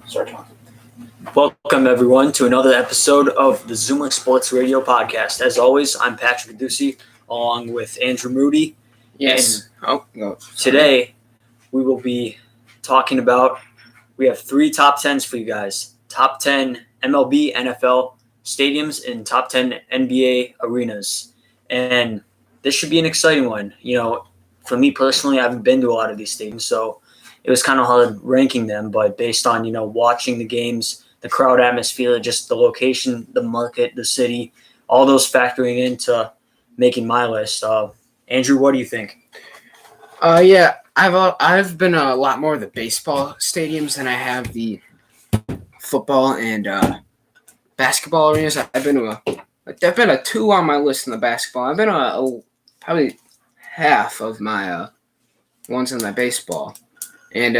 Start talking. Welcome, everyone, to another episode of the Zoomer Sports Radio Podcast. As always, I'm Patrick Ducey, along with Andrew Moody. Yes. Today, we will be talking about, we have 3 top 10s for you guys. Top 10 MLB, NFL stadiums, and top 10 NBA arenas. And this should be an exciting one. You know, for me personally, I haven't been to a lot of these stadiums, so it was kind of hard ranking them. But based on, watching the games, the crowd atmosphere, just the location, the market, the city, all those factoring into making my list. Andrew, what do you think? Yeah, I've been a lot more of the baseball stadiums than I have the football and basketball arenas. I've been a 2 on my list in the basketball. I've been probably half of my ones in the baseball, and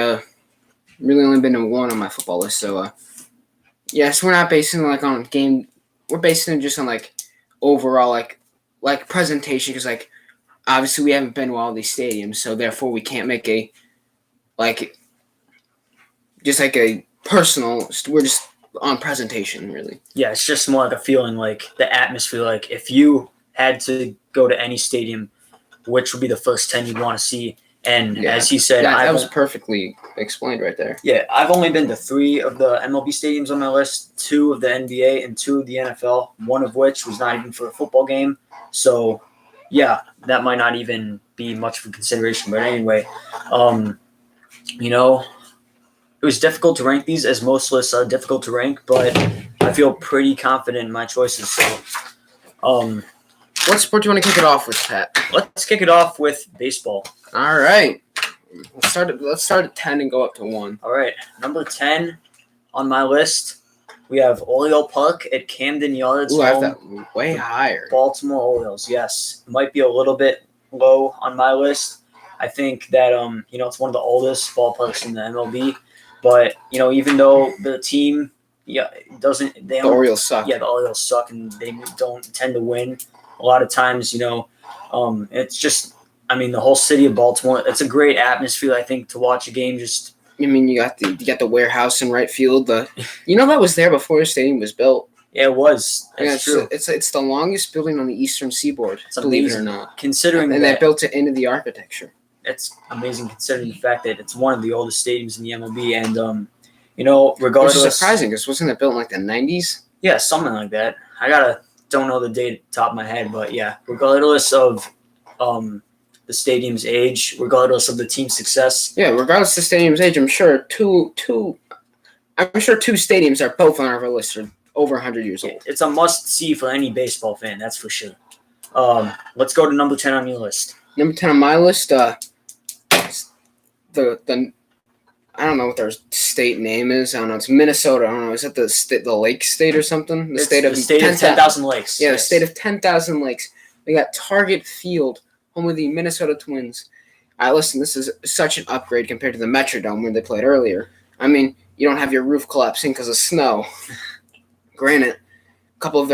really only been to 1 on my football list. So yes, we're not basing it on game. We're basing it just on overall like presentation, because obviously we haven't been to all these stadiums, so therefore we can't make a personal. We're just on presentation, really. Yeah, it's just more like a feeling, like the atmosphere. Like if you had to go to any stadium, which would be the first 10 you'd want to see? And as he said, that was perfectly explained right there. Yeah, I've only been to 3 of the MLB stadiums on my list, 2 of the NBA and 2 of the NFL, one of which was not even for a football game. So, yeah, that might not even be much of a consideration. But anyway, it was difficult to rank these, as most lists are difficult to rank, but I feel pretty confident in my choices. So, what sport do you want to kick it off with, Pat? Let's kick it off with baseball. All right. Let's start at 10 and go up to 1. All right. Number 10 on my list, we have Oriole Park at Camden Yards. Ooh, I have that way higher. Baltimore Orioles, yes. It might be a little bit low on my list. I think that, it's one of the oldest ballparks in the MLB. But, even though the team, the Orioles suck. Yeah, the Orioles suck, and they don't tend to win. A lot of times, it's just, the whole city of Baltimore, it's a great atmosphere, I think, to watch a game. Just, you got the warehouse in right field. That was there before the stadium was built. Yeah, it was. That's true. It's the longest building on the eastern seaboard, believe it or not. Considering and they built it into the architecture. It's amazing considering the fact that it's one of the oldest stadiums in the MLB. And, regardless. Which is surprising, because wasn't it built in the 90s? Yeah, something like that. Don't know the date at the top of my head, but yeah, regardless of the stadium's age, regardless of the team's success. Yeah, regardless of the stadium's age, I'm sure two stadiums are both on our list are over 100 years old. It's a must-see for any baseball fan, that's for sure. Let's go to number 10 on your list. Number 10 on my list, the I don't know what their state name is. I don't know. It's Minnesota. I don't know. Is that the Lake State or something? The state of 10,000 lakes. Yeah, yes. The state of 10,000 lakes. We got Target Field, home of the Minnesota Twins. Listen, this is such an upgrade compared to the Metrodome where they played earlier. You don't have your roof collapsing because of snow. Granted, a couple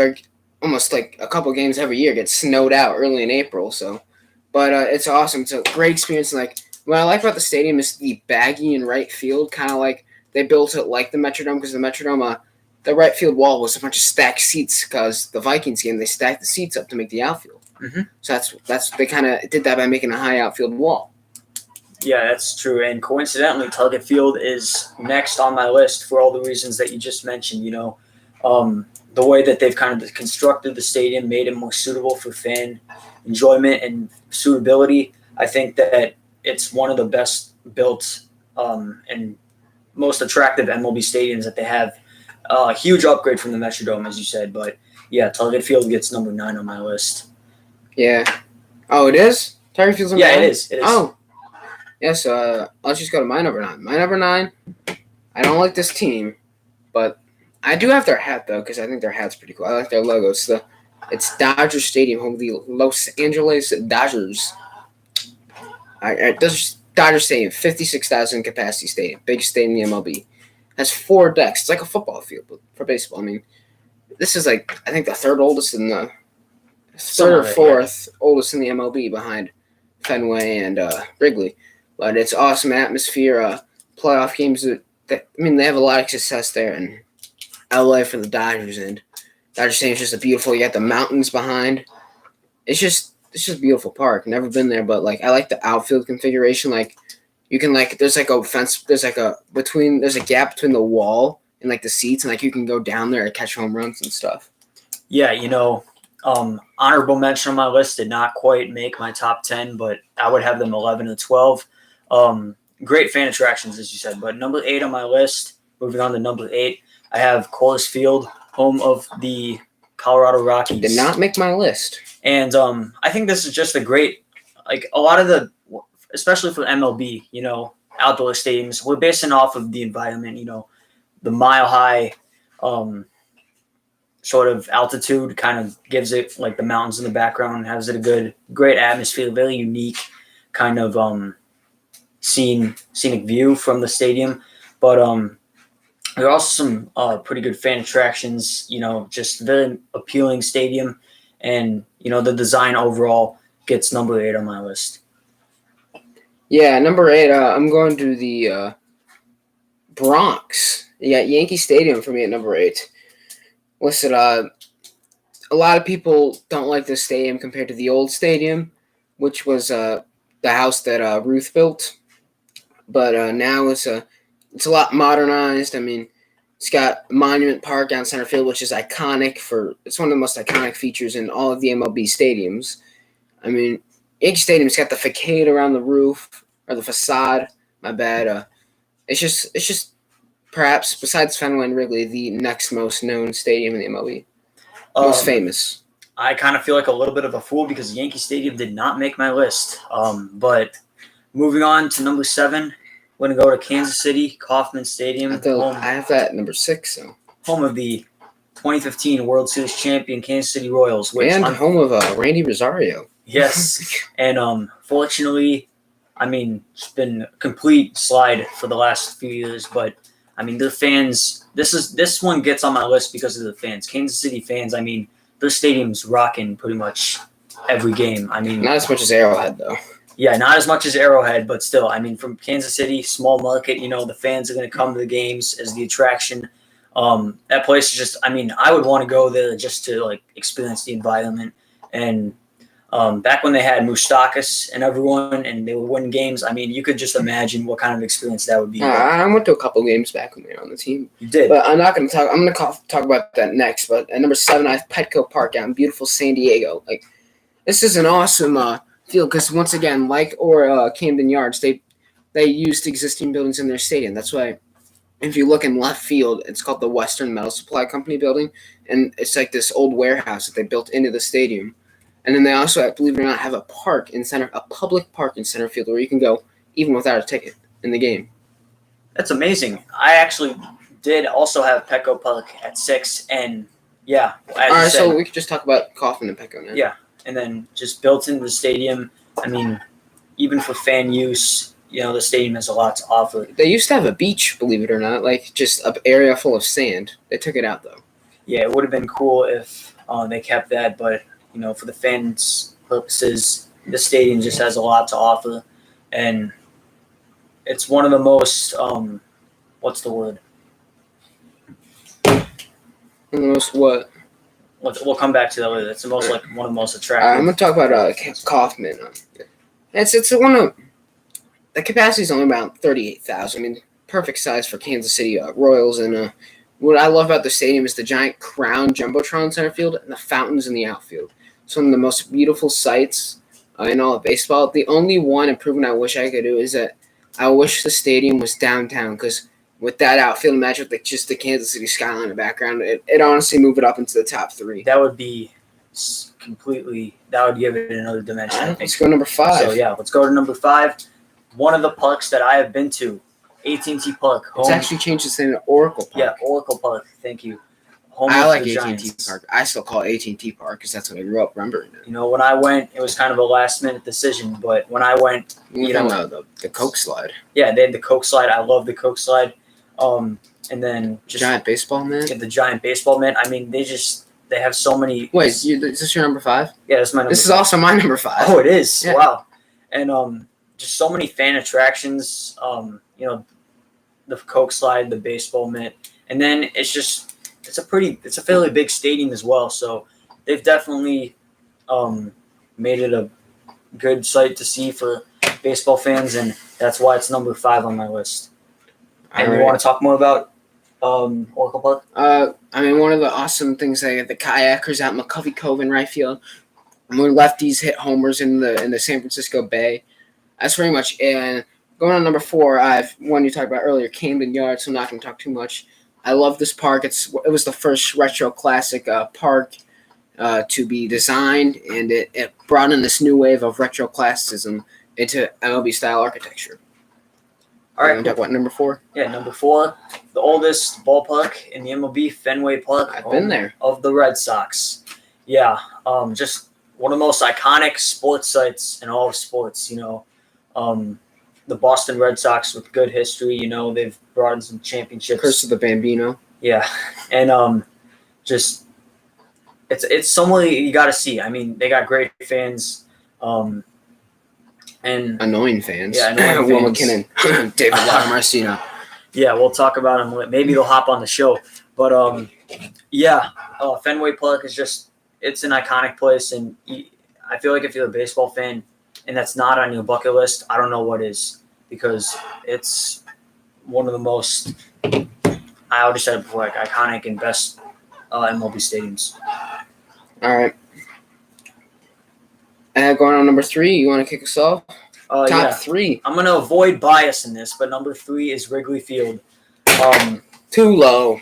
games every year get snowed out early in April. So, but it's awesome. It's a great experience. What I like about the stadium is the baggy in right field, kind of like they built it like the Metrodome, because the Metrodome, the right field wall was a bunch of stacked seats, because the Vikings game, they stacked the seats up to make the outfield. Mm-hmm. So that's they kind of did that by making a high outfield wall. Yeah, that's true. And coincidentally, Target Field is next on my list for all the reasons that you just mentioned. The way that they've kind of constructed the stadium, made it more suitable for fan enjoyment and suitability. I think that it's one of the best built and most attractive MLB stadiums that they have. A huge upgrade from the Metrodome, as you said. But, yeah, Target Field gets number 9 on my list. Yeah. Oh, it is? Target Field's number 9? Yeah, it is. Oh. Yes, let's just go to my number 9. My number 9, I don't like this team, but I do have their hat, though, because I think their hat's pretty cool. I like their logo. It's Dodger Stadium, home of the Los Angeles Dodgers. Dodger Stadium, 56,000 capacity stadium, biggest stadium in the MLB. Has 4 decks. It's like a football field, but for baseball. This is I think the third oldest in the third or fourth oldest in the MLB behind Fenway and Wrigley. But it's awesome atmosphere. Playoff games they have a lot of success there in LA for the Dodgers, and Dodger Stadium's just a beautiful. You got the mountains behind. It's just a beautiful park. Never been there, but like I like the outfield configuration. Like you can there's like a fence. There's a gap between the wall and like the seats, and like you can go down there and catch home runs and stuff. Yeah, honorable mention on my list did not quite make my top 10, but I would have them 11 and 12. Great fan attractions, as you said. But number 8 on my list, moving on to number 8, I have Coors Field, home of the Colorado Rockies. Did not make my list. And I think this is just a great, a lot of the, especially for MLB, outdoor stadiums, we're basing off of the environment, the mile high sort of altitude kind of gives it like the mountains in the background, has it a great atmosphere, very unique kind of scenic view from the stadium. But there are also some pretty good fan attractions, just very appealing stadium. And, the design overall gets number 8 on my list. Yeah, number 8, I'm going to the Bronx. You got Yankee Stadium for me at number 8. Listen, a lot of people don't like this stadium compared to the old stadium, which was the house that Ruth built. But now it's a lot modernized. I mean, it's got Monument Park down center field, which is iconic it's one of the most iconic features in all of the MLB stadiums. I mean, Yankee Stadium's got the facade around the roof, or the facade, my bad. It's just perhaps, besides Fenway and Wrigley, the next most known stadium in the MLB. Most famous. I kind of feel like a little bit of a fool because Yankee Stadium did not make my list. But moving on to number 7, we're going to go to Kansas City, Kauffman Stadium. I have that at number 6. So. Home of the 2015 World Series champion Kansas City Royals. And home of Randy Rosario. Yes. And fortunately, it's been a complete slide for the last few years. But, the fans, this one gets on my list because of the fans. Kansas City fans, their stadium's rocking pretty much every game. Not as much as Arrowhead, though. Yeah, not as much as Arrowhead, but still, from Kansas City, small market, the fans are going to come to the games as the attraction. That place is just, I would want to go there just to, experience the environment. And back when they had Moustakas and everyone, and they were winning games, you could just imagine what kind of experience that would be. I went to a couple games back when they were on the team. You did? But I'm not going to talk – I'm going to talk about that next. But at number 7, I have Petco Park out in beautiful San Diego. This is an awesome field because, once again, Camden Yards, they used existing buildings in their stadium. That's why if you look in left field, it's called the Western Metal Supply Company building, and it's like this old warehouse that they built into the stadium. And then they also, believe it or not, have a public park in center field where you can go even without a ticket in the game. That's amazing. I actually did also have Petco Park at 6, and yeah. All right, so we could just talk about Kauffman and Petco now. Yeah. And then just built into the stadium, even for fan use, the stadium has a lot to offer. They used to have a beach, believe it or not, just an area full of sand. They took it out, though. Yeah, it would have been cool if they kept that, but, for the fans' purposes, the stadium just has a lot to offer. And it's one of the most, what's the word? The most what? We'll come back to that later. It's the most one of the most attractive. I'm gonna talk about Kauffman. It's one of the capacity is only about 38,000. Perfect size for Kansas City Royals. And what I love about the stadium is the giant crown jumbotron center field and the fountains in the outfield. It's one of the most beautiful sights in all of baseball. The only one improvement I wish I could do is that I wish the stadium was downtown because with that outfield match with just the Kansas City skyline in the background, it honestly move it up into the top 3. That would be that would give it another dimension. I think. Let's go number 5. So yeah, let's go to number 5. One of the parks that I have been to, AT&T Park. It's actually changed its name to Oracle Park. Yeah, Oracle Park. Thank you. I like AT&T Park. I still call it AT&T Park because that's what I grew up remembering. When I went, it was kind of a last-minute decision. But when I went, the Coke slide. Yeah, they had the Coke slide. I love the Coke slide. And then just giant baseball mitt. Yeah, the giant baseball mitt. They have so many. Wait, is this your number 5? Yeah, that's my number. This is also my number 5. Oh, it is. Yeah. Yeah. Wow. And just so many fan attractions. the Coke slide, the baseball mitt, and then it's a fairly big stadium as well. So they've definitely made it a good sight to see for baseball fans, and that's why it's number 5 on my list. And you want to talk more about Oracle Park? One of the awesome things they had the kayakers out in McCovey Cove in right field. And when lefties hit homers in the San Francisco Bay, that's pretty much it. And going on number 4, I have one you talked about earlier, Camden Yards. So I'm not going to talk too much. I love this park. It was the first retro classic park to be designed, and it brought in this new wave of retro classicism into MLB style architecture. All right, talk about number 4. Yeah, number 4, the oldest ballpark in the MLB, Fenway Park. I've been there. Of the Red Sox. Yeah, just one of the most iconic sports sites in all of sports. The Boston Red Sox with good history. They've brought in some championships. Curse of the Bambino. Yeah, and just it's somewhere you got to see. I mean, they got great fans. And annoying fans. Yeah, annoying Will fans. McKinnon, David Marcino. Yeah, we'll talk about him. Maybe they'll hop on the show. But Fenway Park is it's an iconic place, and I feel like if you're a baseball fan and that's not on your bucket list, I don't know what is, because it's one of the most, I already said it before, like iconic and best MLB stadiums. All right. Going on number 3, you want to kick us off? Top 3. I'm going to avoid bias in this, but number 3 is Wrigley Field. Too low.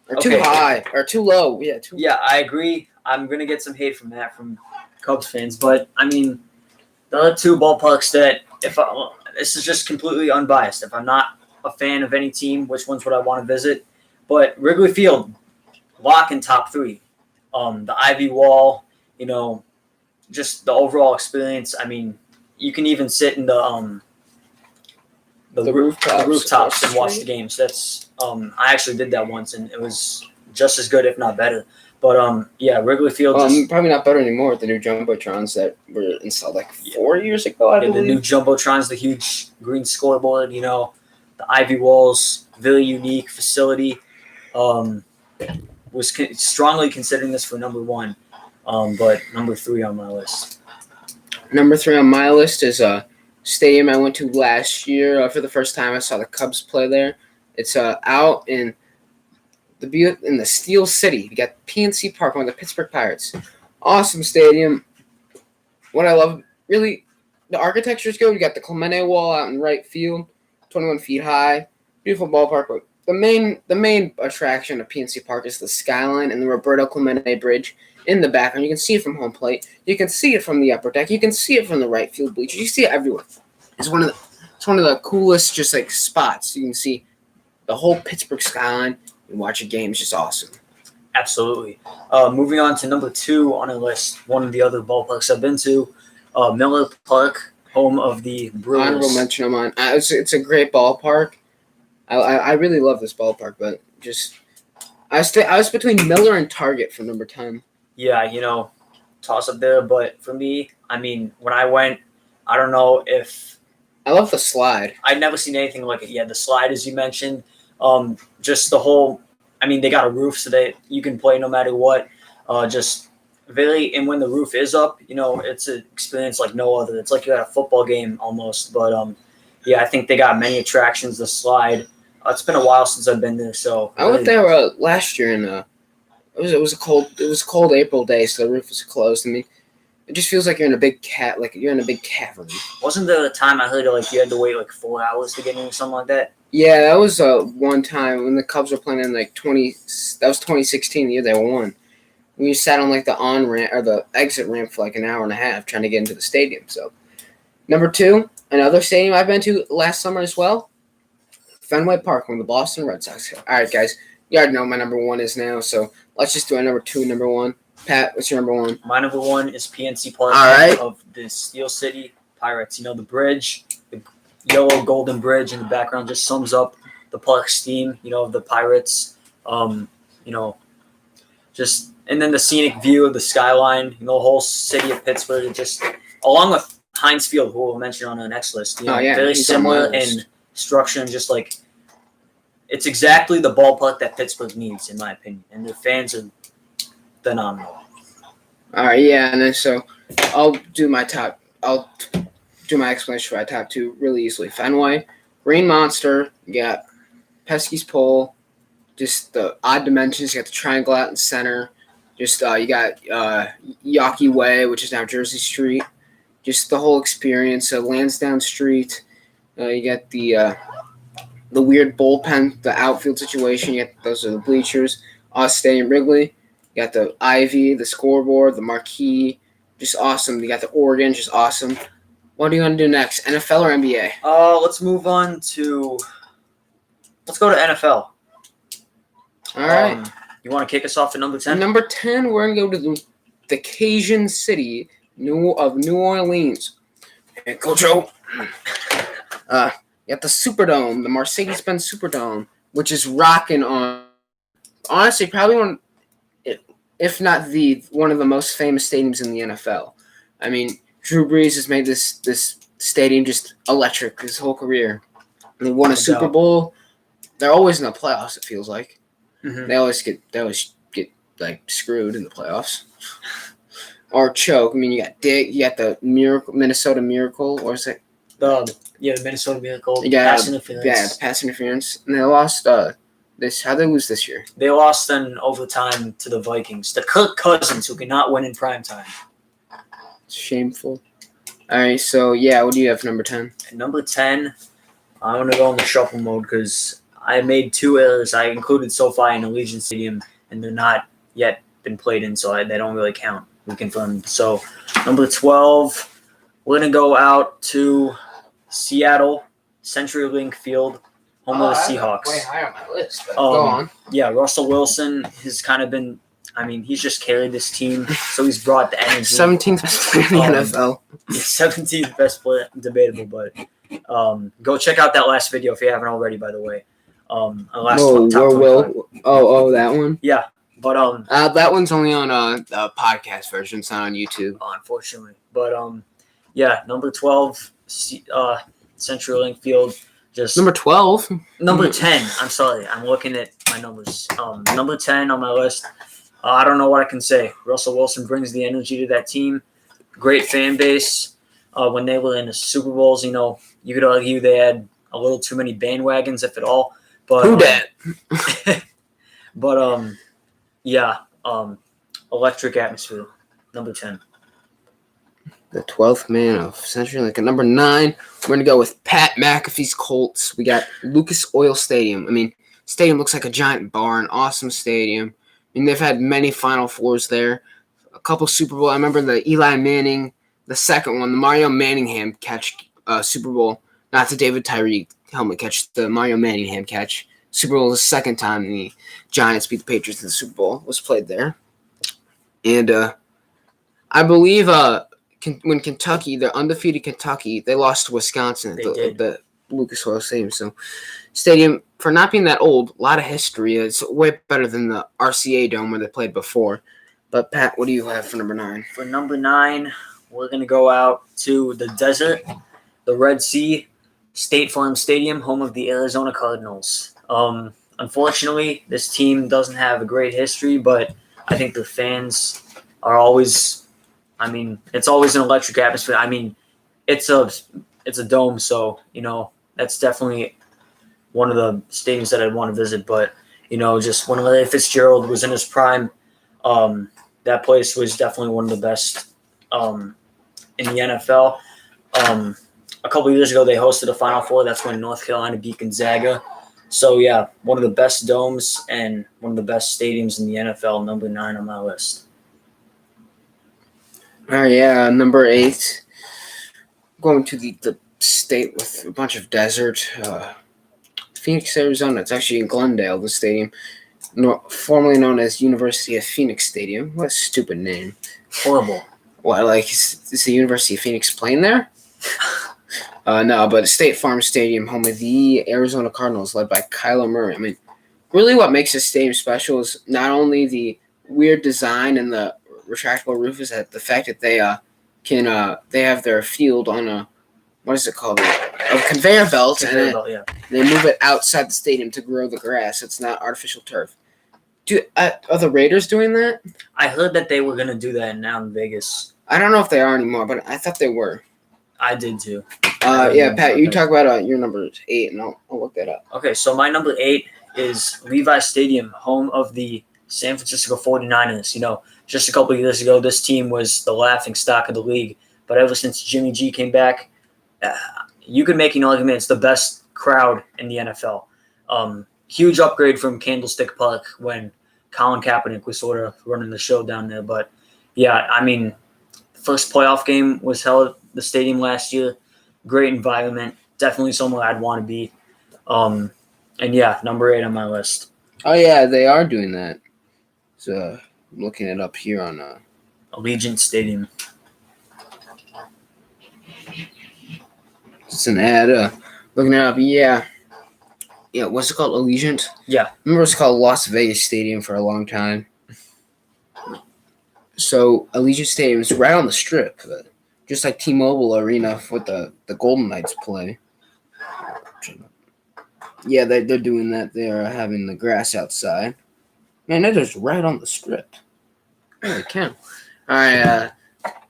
Or too high. Or too low. Yeah, Yeah, I agree. I'm going to get some hate from Cubs fans. But, I mean, the other 2 ballparks that, this is just completely unbiased. If I'm not a fan of any team, which ones would I want to visit? But Wrigley Field, lock in top 3. The Ivy Wall, just the overall experience. I mean, you can even sit in the rooftops and watch the games. That's I actually did that once, and it was just as good, if not better. But Wrigley Field. Probably not better anymore with the new jumbotrons that were installed like 4 years ago. I believe the new jumbotrons, the huge green scoreboard. The Ivy Walls, very unique facility. Was strongly considering this for number 1. But number 3 on my list. Number 3 on my list is a stadium I went to last year. For the first time, I saw the Cubs play there. It's out in the Steel City. You got PNC Park, one of the Pittsburgh Pirates. Awesome stadium. What I love, really, the architecture is good. You got the Clemente Wall out in right field, 21 feet high. Beautiful ballpark. But the main attraction of PNC Park is the skyline and the Roberto Clemente Bridge. In the background, you can see it from home plate. You can see it from the upper deck. You can see it from the right field bleachers. You see it everywhere. It's one of the coolest spots. You can see the whole Pittsburgh skyline and watch a game. It's just awesome. Absolutely. Moving on to number 2 on our list, one of the other ballparks I've been to, Miller Park, home of the Brewers. Honorable mention of mine. It's a great ballpark. I really love this ballpark, but I was between Miller and Target for number 10. Yeah, toss up there. But for me, I mean, when I went, I don't know if... I love the slide. I'd never seen anything like it. Yeah, the slide, as you mentioned. Just the whole... I mean, they got a roof so that you can play no matter what. And when the roof is up, it's an experience like no other. It's like you're at a football game almost. But, I think they got many attractions. The slide. It's been a while since I've been there, so... I went there last year in... It was a cold April day, so the roof was closed. I mean, it just feels like you're in a big cavern. Wasn't there a time I heard you had to wait 4 hours to get in or something like that? Yeah, that was one time when the Cubs were playing in that was 2016, the year they won. We sat on the on-ramp or the exit ramp for an hour and a half trying to get into the stadium. So, number 2, another stadium I've been to last summer as well, Fenway Park, when the Boston Red Sox. All right, guys, you already know what my number 1 is now, so let's just do our number 2, number 1. Pat, what's your number 1? My number 1 is PNC Park of the Steel City Pirates. The bridge, the yellow golden bridge in the background just sums up the park's theme, of the Pirates. Just and then the scenic view of the skyline, the whole city of Pittsburgh, just along with Heinz Field, who we'll mention on the next list. Very similar in structure and just it's exactly the ballpark that Pittsburgh needs, in my opinion, and their fans are phenomenal. All right, yeah, and then so I'll do my top. I'll do my explanation for my top two really easily. Fenway, Green Monster. You got Pesky's Pole. Just the odd dimensions. You got the triangle out in the center. Just you got Yawkey Way, which is now Jersey Street. Just the whole experience. Lansdowne Street. You got the weird bullpen, the outfield situation. You got those are the bleachers. Stadium Wrigley. You got the Ivy, the scoreboard, the marquee. Just awesome. You got the Oregon. Just awesome. What do you want to do next? NFL or NBA? Let's move on to. Let's go to NFL. All right. You want to kick us off at number 10? Number 10, we're going to go to the Cajun city of New Orleans. And Coach O. You got the Superdome, the Mercedes-Benz Superdome, which is rocking on, honestly, probably one, if not one of the most famous stadiums in the NFL. I mean, Drew Brees has made this stadium just electric his whole career. They won a Super Bowl. They're always in the playoffs, it feels like. Mm-hmm. They always get like screwed in the playoffs or choke. I mean, you got the Minnesota Miracle, or is it the Minnesota Miracle? Pass interference. Yeah, the pass interference, and they lost. How'd they lose this year? They lost in overtime to the Vikings. The Kirk Cousins, who cannot win in primetime. Shameful. All right, so yeah, what do you have for number 10? At number 10, I'm gonna go in the shuffle mode because I made 2 errors. I included SoFi and Allegiant Stadium, and they're not yet been played in, so they don't really count. We confirmed. So, number 12, we're going to go out to Seattle, CenturyLink Field, home of the Seahawks. Way high on my list, but go on. Yeah, Russell Wilson has kind of been, he's just carried this team, so he's brought the energy. 17th best player in the NFL. 17th best player, debatable, but go check out that last video if you haven't already, by the way. That one? Yeah, but that one's only on the podcast version. It's not on YouTube. Unfortunately, but number 12, CenturyLink Field. Just number 12. Number 10. I'm sorry, I'm looking at my numbers. Number 10 on my list. I don't know what I can say. Russell Wilson brings the energy to that team. Great fan base. When they were in the Super Bowls, you could argue they had a little too many bandwagons, if at all. But, who dat? But electric atmosphere. Number 10. The 12th man of CenturyLink. At number 9, we're going to go with Pat McAfee's Colts. We got Lucas Oil Stadium. Stadium looks like a giant barn. Awesome stadium. They've had many Final Fours there. A couple Super Bowl. I remember the Eli Manning, the second one, the Mario Manningham catch, Super Bowl. Not the David Tyree helmet catch, the Mario Manningham catch. Super Bowl was the second time the Giants beat the Patriots in the Super Bowl. Was played there. And I believe when Kentucky, the undefeated Kentucky, they lost to Wisconsin at the Lucas Oil Stadium. So, stadium, for not being that old, a lot of history. It's way better than the RCA Dome where they played before. But, Pat, what do you have for number 9? For number 9, we're going to go out to the desert, the Red Sea, State Farm Stadium, home of the Arizona Cardinals. Unfortunately, this team doesn't have a great history, but I think the fans are always, it's always an electric atmosphere. It's a dome, so, that's definitely one of the stadiums that I'd want to visit. But, just when Larry Fitzgerald was in his prime, that place was definitely one of the best in the NFL. A couple of years ago, they hosted a Final Four. That's when North Carolina beat Gonzaga. So, yeah, one of the best domes and one of the best stadiums in the NFL, number 9 on my list. Number 8. Going to the state with a bunch of desert. Phoenix, Arizona. It's actually in Glendale, the stadium. Formerly known as University of Phoenix Stadium. What a stupid name. Horrible. What, is the University of Phoenix playing there? No, but State Farm Stadium, home of the Arizona Cardinals, led by Kyler Murray. Really what makes this stadium special is not only the weird design and the retractable roof, is that the fact that they have their field on what is it called? A conveyor belt, Conveyor belt, yeah. they move it outside the stadium to grow the grass. It's not artificial turf. Are the Raiders doing that? I heard that they were gonna do that now in Vegas. I don't know if they are anymore, but I thought they were. I did too. Yeah, Pat, you talk about your number 8, and I'll look that up. Okay, so my number 8 is Levi Stadium, home of the San Francisco 49ers. You know, just a couple of years ago, this team was the laughing stock of the league. But ever since Jimmy G came back, you could make an argument it's the best crowd in the NFL. Huge upgrade from Candlestick Park when Colin Kaepernick was sort of running the show down there. But, yeah, I mean, first playoff game was held at the stadium last year. Great environment. Definitely somewhere I'd want to be. And, yeah, number 8 on my list. Oh, yeah, they are doing that. So I'm looking it up here on Allegiant Stadium. It's an ad. Looking it up, yeah. Yeah, what's it called? Allegiant? Yeah. Remember it's called Las Vegas Stadium for a long time. So Allegiant Stadium is right on the strip, just like T-Mobile Arena with the Golden Knights play. Yeah, they're doing that. They're having the grass outside. Man, that is right on the strip. Holy cow. All right,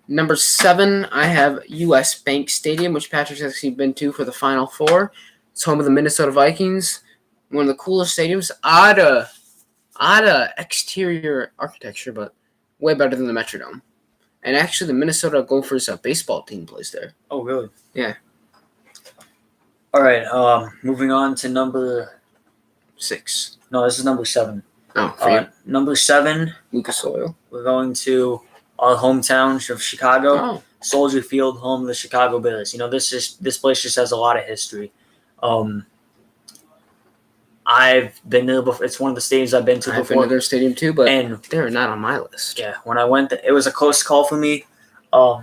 number 7, I have U.S. Bank Stadium, which Patrick's actually been to for the Final Four. It's home of the Minnesota Vikings. One of the coolest stadiums. Odd exterior architecture, but way better than the Metrodome. And actually, the Minnesota Gophers baseball team plays there. Oh, really? Yeah. All right, moving on to number 6. No, this is number 7. Oh, for you. Number 7, Lucas Oil. we're going to our hometown of Chicago. Oh. Soldier Field, home of the Chicago Bears. You know, this place just has a lot of history. I've been there before. It's one of the stadiums I've been to I've before. been to their stadium too, but And they're not on my list. yeah, when I went, it was a close call for me,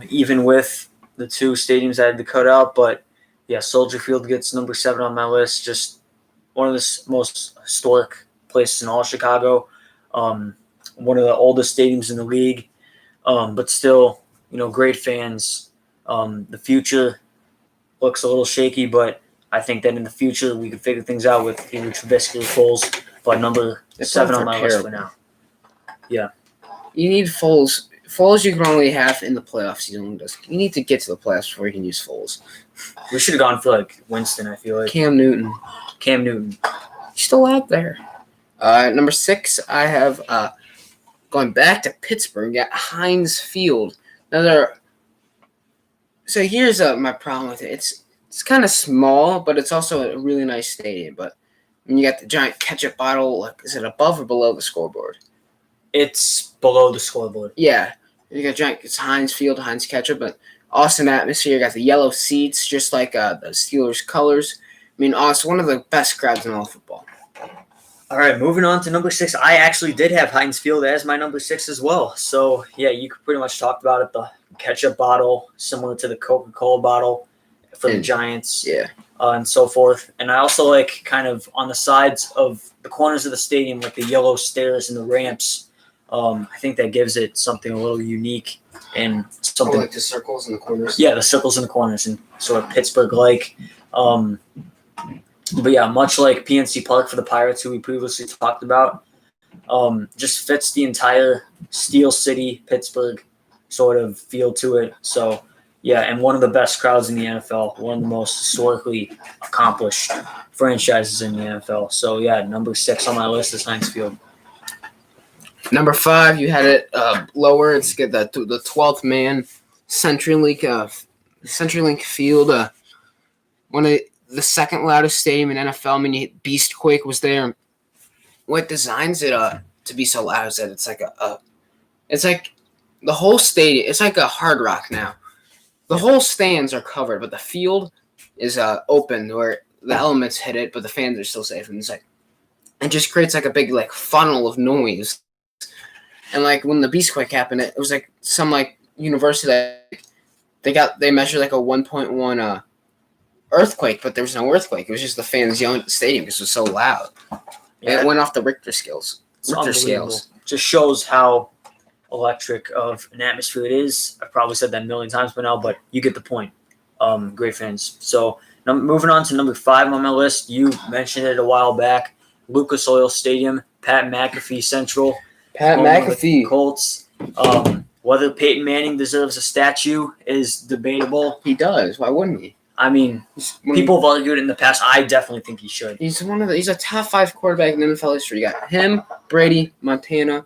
even with the 2 stadiums I had to cut out. But yeah, Soldier Field gets number 7 on my list. Just one of the most historic places in all Chicago. One of the oldest stadiums in the league, but still, you know, great fans. The future looks a little shaky, but I think that in the future we could figure things out with either Trubisky or Foles. But number 7 on my list for now. Yeah. You need Foles. Foles you can only have in the playoffs. You need to get to the playoffs before you can use Foles. We should have gone for like Winston, I feel like. Cam Newton. He's still out there. Number 6, I have going back to Pittsburgh at Heinz Field. So here's my problem with it. It's kind of small, but it's also a really nice stadium. But when you got the giant ketchup bottle, like, is it above or below the scoreboard? It's below the scoreboard. Yeah, you got giant. It's Heinz Field, Heinz ketchup, but awesome atmosphere. You got the yellow seats, just like the Steelers' colors. I mean, it's one of the best crowds in all football. All right, moving on to number 6. I actually did have Heinz Field as my number 6 as well. So, yeah, you could pretty much talk about it. The ketchup bottle, similar to the Coca-Cola bottle for the Giants, Yeah. And so forth. And I also like kind of on the sides of the corners of the stadium, like the yellow stairs and the ramps. I think that gives it something a little unique and something. Like the circles in the corners. Yeah, the circles in the corners and sort of Pittsburgh-like. But yeah, much like PNC Park for the Pirates, who we previously talked about, just fits the entire Steel City, Pittsburgh sort of feel to it. So yeah, and one of the best crowds in the NFL, one of the most historically accomplished franchises in the NFL. So yeah, number 6 on my list is Heinz Field. Number 5, you had it lower. It's got the 12th man CenturyLink Field. One of the second loudest stadium in NFL. I mean, Beastquake was there. What designs it to be so loud is that it's like the whole stadium. It's like a Hard Rock now. The whole stands are covered, but the field is open where the elements hit it, but the fans are still safe. And it just creates like a big like funnel of noise. And like when the Beastquake happened, it was like some like university that they measured like a 1.1 earthquake, but there was no earthquake. It was just the fans yelling at the stadium because it was so loud. Yeah. It went off the Richter scales. Just shows how electric of an atmosphere it is. I've probably said that a million times by now, but you get the point. great fans. So moving on to number 5 on my list, you mentioned it a while back. Lucas Oil Stadium, Pat McAfee Central, Pat home of the McAfee. Colts. Whether Peyton Manning deserves a statue is debatable. He does. Why wouldn't he? I mean, people have argued in the past. I definitely think he should. He's he's a top 5 quarterback in NFL history. You got him, Brady, Montana,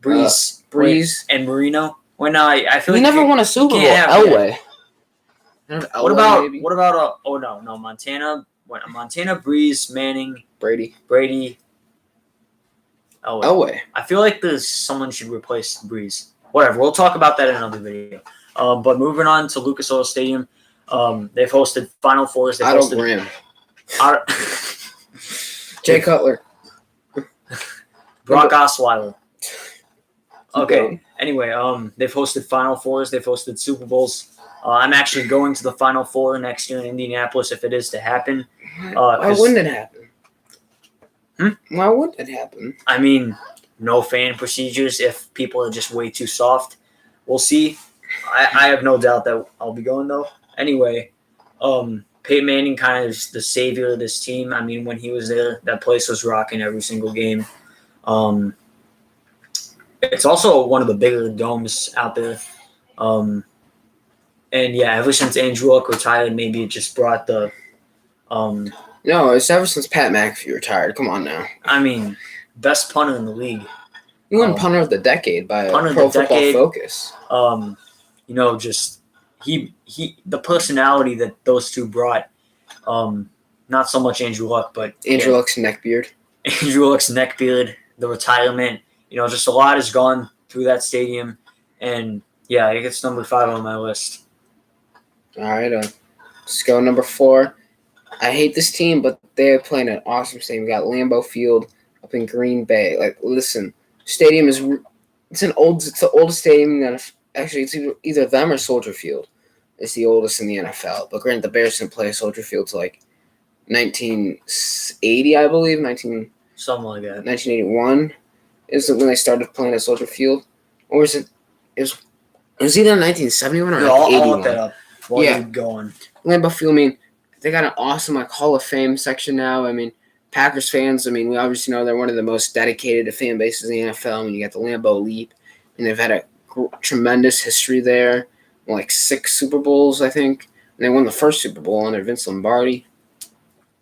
Breeze, and Marino. Well, no, I feel he like never won a Super Bowl. can't have Elway. What about Montana, Breeze, Manning, Brady, Elway. I feel like someone should replace Breeze. Whatever, we'll talk about that in another video. But moving on to Lucas Oil Stadium, they've hosted Final Fours. Otto Graham, Jay Cutler, Brock Osweiler. Okay. Anyway, they've hosted Final Fours. They've hosted Super Bowls. I'm actually going to the Final Four next year in Indianapolis if it is to happen. Why wouldn't it happen? Why wouldn't it happen? I mean, no fan procedures if people are just way too soft. We'll see. I have no doubt that I'll be going, though. Anyway, Peyton Manning kind of is the savior of this team. I mean, when he was there, that place was rocking every single game. It's also one of the bigger domes out there. And yeah, ever since Andrew Luck retired, maybe it just brought the. No, it's ever since Pat McAfee retired. Come on now. I mean, best punter in the league. He won punter of the decade by Punter of Pro the Football decade. Focus. Just he the personality that those two brought. Not so much Andrew Luck, but Andrew Luck's neckbeard. Andrew Luck's neckbeard, the retirement. Just a lot has gone through that stadium, and yeah, it gets number 5 on my list. All right, let's go number 4. I hate this team, but they're playing an awesome stadium. We got Lambeau Field up in Green Bay. Like, listen, stadium it's the oldest stadium that actually it's either them or Soldier Field. It's the oldest in the NFL. But granted, the Bears didn't play Soldier Field till like 1980, I believe, Something like that. 1981 is when they started playing at Soldier Field, or was it? It was either 1971 or I'll 81. look that up while you're going. Lambeau Field, I mean, they got an awesome Hall of Fame section now. I mean, Packers fans, I mean, we obviously know they're one of the most dedicated fan bases in the NFL. I mean, you got the Lambeau Leap, and they've had a tremendous history there, like 6 Super Bowls, I think. And they won the first Super Bowl under Vince Lombardi.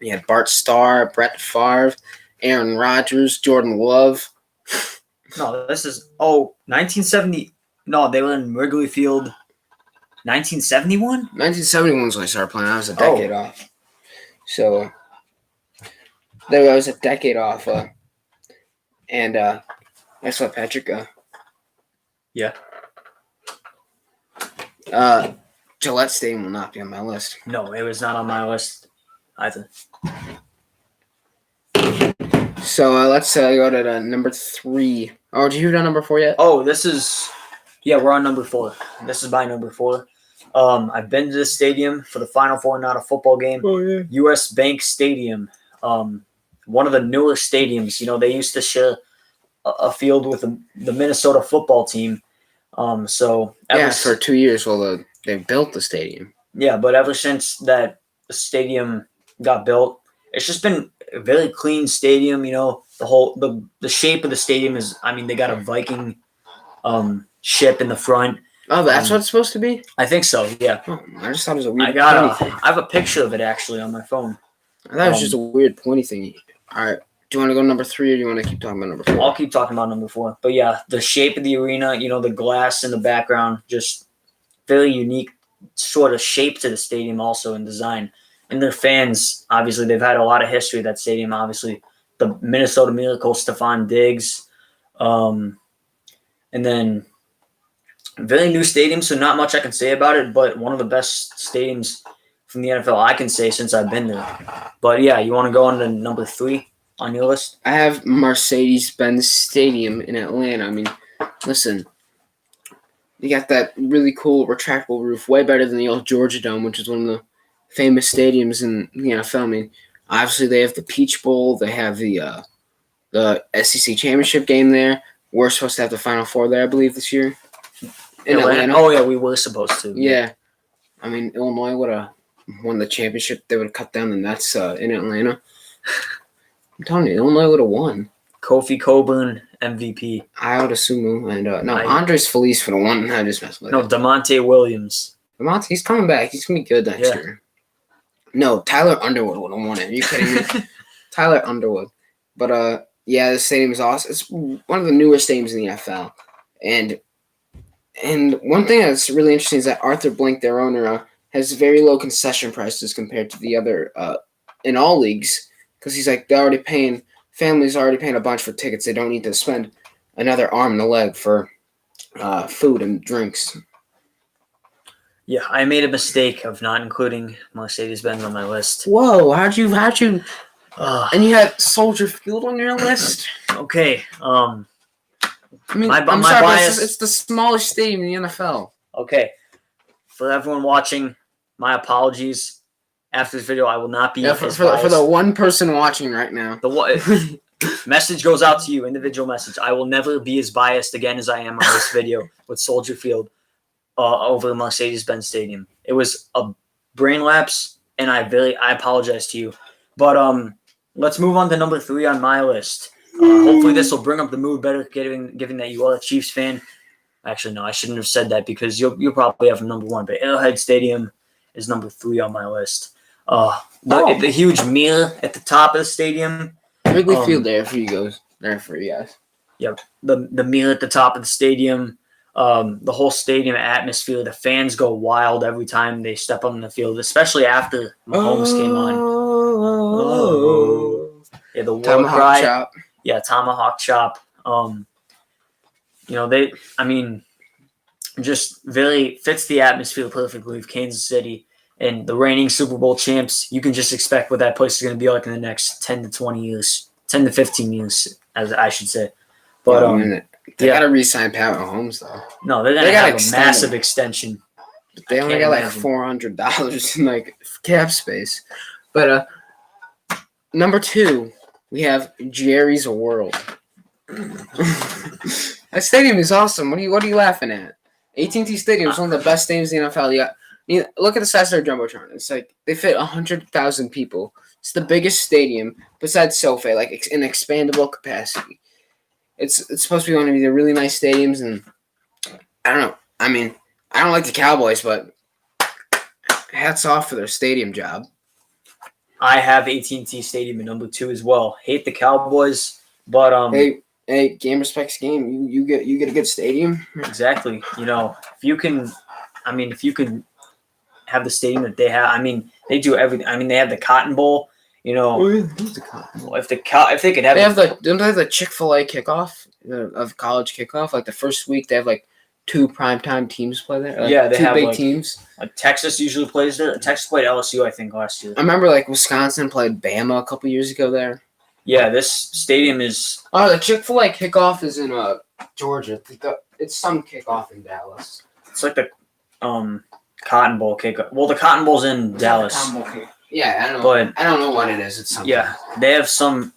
You had Bart Starr, Brett Favre, Aaron Rodgers, Jordan Love. No, this is 1970. No, they were in Wrigley Field. 1971? 1971 is when I started playing. I was a decade off. So, I was a decade off. And guess what, Patrick? Yeah. Gillette Stadium will not be on my list. No, it was not on my list either. So, let's go to number 3. Oh, did you hear number 4 yet? Oh, we're on number 4. This is my number 4. I've been to this stadium for the Final Four, not a football game. Oh, yeah. U.S. Bank Stadium, one of the newer stadiums. They used to share a field with the Minnesota football team. For 2 years while they built the stadium. Yeah, but ever since that stadium got built, it's just been a very clean stadium. The shape of the stadium is. I mean, they got a Viking ship in the front. Oh, that's what it's supposed to be? I think so, yeah. Oh, I just thought it was a weird I pointy thing. have a picture of it actually on my phone. I thought it was just a weird pointy thing. All right. Do you want to go to number 3 or do you want to keep talking about number 4? I'll keep talking about number 4. But yeah, the shape of the arena, the glass in the background, just very unique sort of shape to the stadium also in design. And their fans, obviously, they've had a lot of history at that stadium. Obviously, the Minnesota Miracle, Stephon Diggs. And then very new stadium, so not much I can say about it, but one of the best stadiums from the NFL I can say since I've been there. But yeah, you want to go on to number 3 on your list? I have Mercedes-Benz Stadium in Atlanta. I mean, listen, you got that really cool retractable roof, way better than the old Georgia Dome, which is one of the famous stadiums in the NFL. I mean, obviously they have the Peach Bowl, they have the SEC championship game there. We're supposed to have the Final Four there, I believe, this year. In Atlanta. Oh, yeah, we were supposed to. Yeah. I mean, Illinois would have won the championship. They would have cut down the Nets in Atlanta. I'm telling you, Illinois would have won. Kofi Coburn, MVP. Ayo Dosunmu and Andres Feliz would have won. I just messed with No, it. DeMonte Williams. Lamonte, he's coming back. He's gonna be good next Yeah. year. No, Tyler Underwood would have won it. Are you kidding me? Tyler Underwood. But yeah, the stadium is awesome. It's one of the newest stadiums in the NFL. And one thing that's really interesting is that Arthur Blank, their owner, has very low concession prices compared to the other in all leagues. Because he's like, families are already paying a bunch for tickets. They don't need to spend another arm and a leg for food and drinks. Yeah, I made a mistake of not including Mercedes-Benz on my list. Whoa, how'd you and you had Soldier Field on your list? Okay. I mean, My I'm sorry, bias- but it's the smallest stadium in the NFL. Okay. For everyone watching, my apologies. After this video, I will not be Yeah, as for biased. the one person watching right now. Message goes out to you, individual message. I will never be as biased again as I am on this video with Soldier Field over Mercedes-Benz Stadium. It was a brain lapse, and I apologize to you. But let's move on to number 3 on my list. Hopefully this will bring up the mood better, given that you are a Chiefs fan. Actually, no, I shouldn't have said that because you'll probably have number 1. But Arrowhead Stadium is number 3 on my list. The huge mirror at the top of the stadium. Wrigley Field there for you guys. Yep, the mirror at the top of the stadium. The whole stadium atmosphere. The fans go wild every time they step on the field, especially after Mahomes came on. Oh. Yeah, the war Tomahawk cry. chop. Yeah, tomahawk chop. Just very fits the atmosphere perfectly of Kansas City and the reigning Super Bowl champs. You can just expect what that place is going to be like in the next 10 to 20 years, 10 to 15 years, as I should say. But they gotta re-sign Pat Mahomes though. no, they're going They to gotta have a extend massive him. extension. They I only can't got like imagine. $400 in like cap space. But number 2, we have Jerry's World. That stadium is awesome. What are you laughing at? AT&T Stadium is one of the best stadiums in the NFL. Look at the size of their jumbotron. It's like they fit 100,000 people. It's the biggest stadium besides SoFi, like in expandable capacity. It's supposed to be one of the really nice stadiums, and I don't know. I mean, I don't like the Cowboys, but hats off for their stadium job. I have AT&T Stadium at number 2 as well. Hate the Cowboys, but Hey, game respects game. You get a good stadium. exactly. If you can have the stadium that they have. I mean, they do everything. I mean, they have the Cotton Bowl. If they could have, Don't they have the Chick-fil-A kickoff of college kickoff? Like the first week, they have like 2 primetime teams play there. Like, Yeah, they 2 have, big like- teams. Texas usually plays there. Texas played LSU, I think, last year. I remember like Wisconsin played Bama a couple years ago there. Yeah, this stadium is. Oh, the Chick-fil-A kickoff is in Georgia. It's some kickoff in Dallas. It's like the Cotton Bowl kickoff. Well, the Cotton Bowl's in Dallas. Yeah, I don't know. But- I don't know what it is. It's something. Yeah, they have some.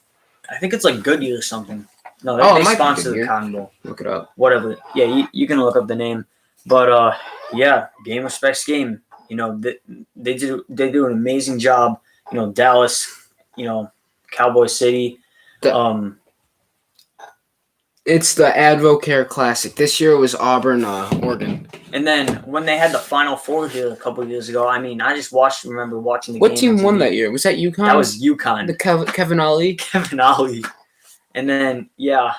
I think it's like Goodyear or something. No, Oh, it they might be sponsor the Goodyear. Cotton Bowl. Look it up. Whatever. Yeah, you can look up the name. But yeah, game respects game. They do an amazing job. Dallas. Cowboy City. It's the Advocare Classic. This year it was Auburn, Oregon. And then when they had the Final Four here a couple of years ago, I mean, I just remember watching the What game. team on won TV. that year? Was that UConn? That was UConn. the Kevin Ali. Kevin Ollie. And then, yeah,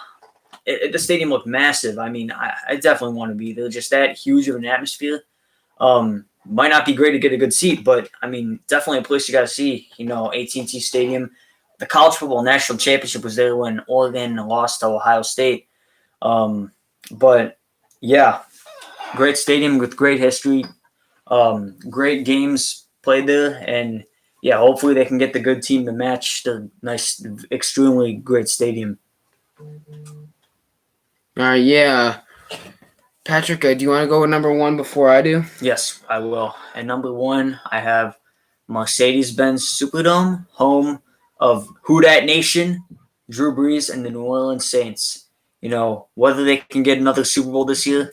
the stadium looked massive. I mean, I definitely want to be there. Just that huge of an atmosphere. Might not be great to get a good seat, but, I mean, definitely a place you got to see. AT&T Stadium. The College Football National Championship was there when Oregon lost to Ohio State. But, yeah, great stadium with great history. Great games played there. And, yeah, hopefully they can get the good team to match the nice, extremely great stadium. Yeah. Patrick, do you want to go with number 1 before I do? Yes, I will. At number 1, I have Mercedes-Benz Superdome, home of Who Dat Nation, Drew Brees, and the New Orleans Saints. Whether they can get another Super Bowl this year,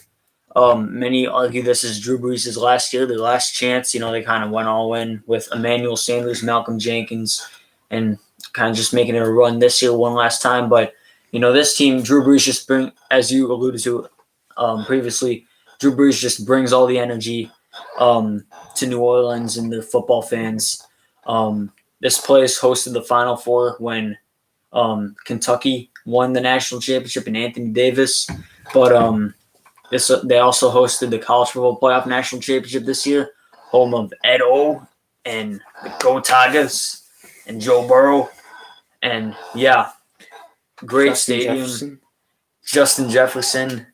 Many argue this is Drew Brees' last year, their last chance. They kind of went all in with Emmanuel Sanders, Malcolm Jenkins, and kind of just making it a run this year one last time. But, this team, Drew Brees just as you alluded to previously, Drew Brees just brings all the energy to New Orleans and the football fans. This place hosted the Final Four when Kentucky won the national championship and Anthony Davis. But they also hosted the College Football Playoff National Championship this year, home of Ed O and the Go Tigers and Joe Burrow. And, yeah, great stadium. Justin Jefferson,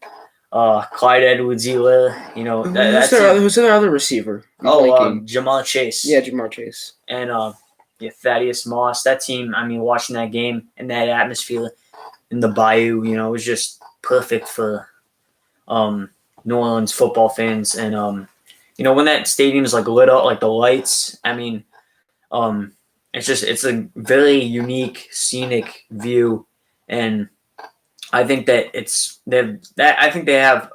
Clyde Edwards-Helaire. Who's their other receiver? Jamar Chase. Yeah, Jamar Chase. And Thaddeus Moss. That team, watching that game and that atmosphere in the Bayou, it was just perfect for New Orleans football fans. And, when that stadium is lit up, like the lights, it's a very unique, scenic view. And I think that they have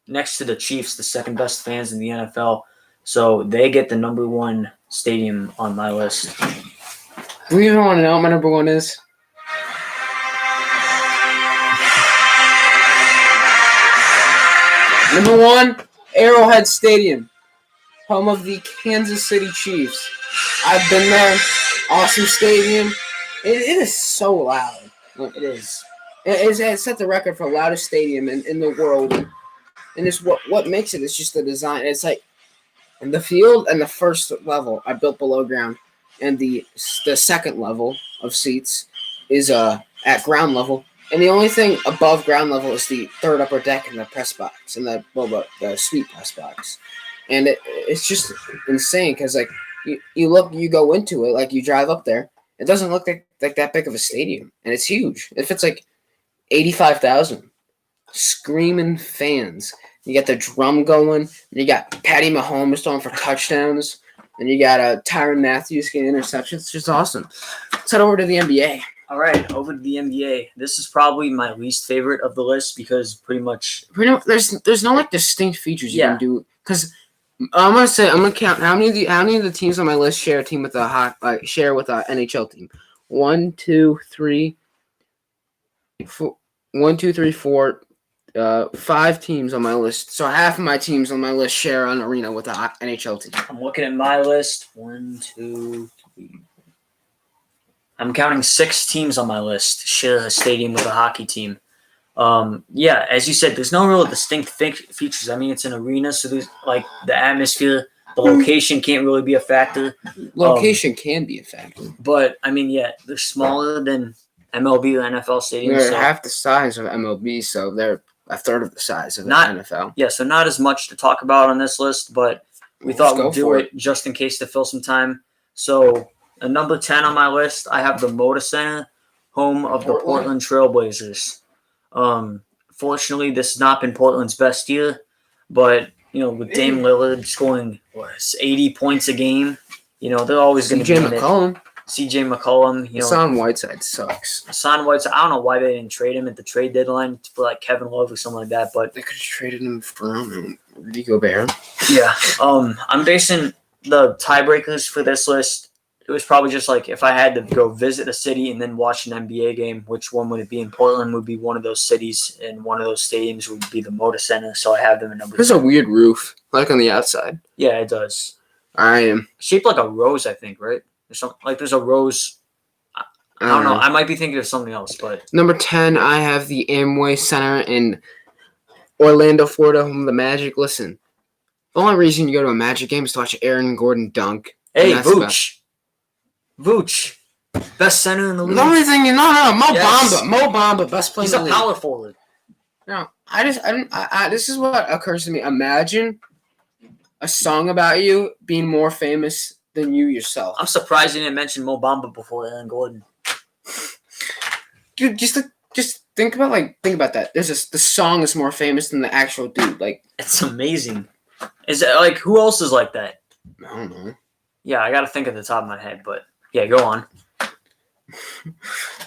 next to the Chiefs, the second best fans in the NFL. So they get the number one stadium on my list. Do you even want to know what my number one is? Number one, Arrowhead Stadium, home of the Kansas City Chiefs. I've been there. Awesome stadium. It is so loud. It is. It set the record for loudest stadium in the world. And it's what makes it is just the design. It's like in the field and the first level I built below ground, and the second level of seats is at ground level. And the only thing above ground level is the third upper deck and the press box and the suite press box. And it's just insane because you go into it, you drive up there, it doesn't look like that big of a stadium, and it's huge. It fits 85,000 screaming fans. You got the drum going, and you got Patty Mahomes throwing for touchdowns, and you got Tyrann Mathieu getting interceptions. It's just awesome. Let's head over to the NBA. All right, over to the NBA. This is probably my least favorite of the list because pretty much there's no distinct features you can do. Because I'm gonna count how many of the teams on my list share a team with share with a NHL team. 1, 2, 3, 4. 1, 2, 3, 4. 5 teams on my list. So half of my teams on my list share an arena with an NHL team. I'm looking at my list. 1, 2, 3. I'm counting 6 teams on my list share a stadium with a hockey team. As you said, there's no real distinct features. It's an arena, so there's the atmosphere, the location can't really be a factor. Location can be a factor, but they're smaller than MLB or NFL stadiums. They're half the size of MLB, so they're a third of the size of the NFL. Yeah, so not as much to talk about on this list, but we thought we'd do it just in case to fill some time. So, number 10 on my list, I have the Moda Center, home of the Portland Trailblazers. Fortunately, this has not been Portland's best year, but with Dame Lillard scoring 80 points a game, they're always going to be in it. CJ McCollum. Hassan Whiteside sucks. Hassan Whiteside, I don't know why they didn't trade him at the trade deadline for Kevin Love or something like that, but they could have traded him for Rudy Gobert. Yeah. I'm basing the tiebreakers for this list. It was probably just if I had to go visit a city and then watch an NBA game, which one would it be? In Portland would be one of those cities, and one of those stadiums would be the Moda Center. So I have them in number 10. There's a weird roof, on the outside. Yeah, it does. I am shaped like a rose, I think, right? There's something there's a rose. I don't know. I might be thinking of something else, but number 10, I have the Amway Center in Orlando, Florida, home of the Magic. Listen, the only reason you go to a Magic game is to watch Aaron Gordon dunk. Hey, Vooch, best center in the league. The only thing, Mo Bamba, best player in the league. He's a power forward. No, this is what occurs to me. Imagine a song about you being more famous than you yourself. I'm surprised you didn't mention Mo Bamba before Aaron Gordon. Dude, just think about that. The song is more famous than the actual dude. It's amazing. Is it who else is like that? I don't know. Yeah, I got to think at the top of my head, but yeah, go on. All